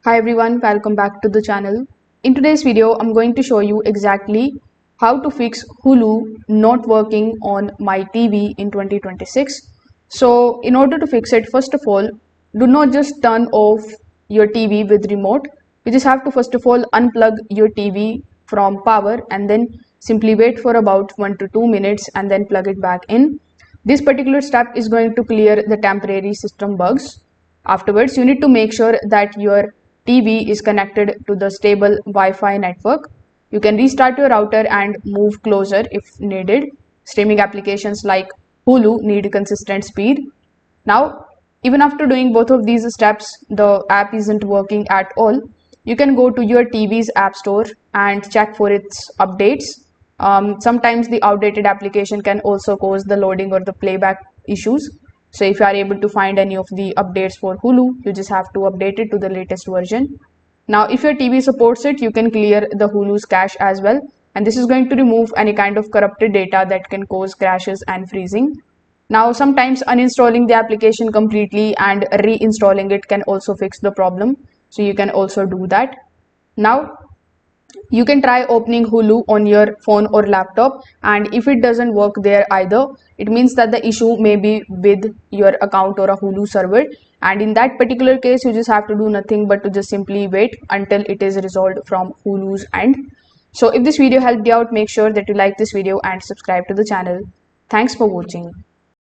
Hi everyone, welcome back to the channel. In today's video, I'm going to show you exactly how to fix Hulu not working on my TV in 2026. So in order to fix it, first of all, do not just turn off your TV with remote. You just have to first of all unplug your TV from power and then simply wait for about 1 to 2 minutes and then plug it back in. This particular step is going to clear the temporary system bugs. Afterwards, you need to make sure that your TV is connected to the stable Wi-Fi network. You can restart your router and move closer if needed. Streaming applications like Hulu need consistent speed. Now, even after doing both of these steps, the app isn't working at all. You can go to your TV's app store and check for its updates. Sometimes the outdated application can also cause the loading or the playback issues. So if you are able to find any of the updates for Hulu, you just have to update it to the latest version. Now, if your TV supports it, you can clear the Hulu's cache as well. And this is going to remove any kind of corrupted data that can cause crashes and freezing. Now, sometimes uninstalling the application completely and reinstalling it can also fix the problem. So you can also do that. Now, you can try opening Hulu on your phone or laptop, and if it doesn't work there either, it means that the issue may be with your account or a Hulu server, and in that particular case you just have to do nothing but to just simply wait until it is resolved from Hulu's end. So if this video helped you out, make sure that you like this video and subscribe to the channel. Thanks for watching.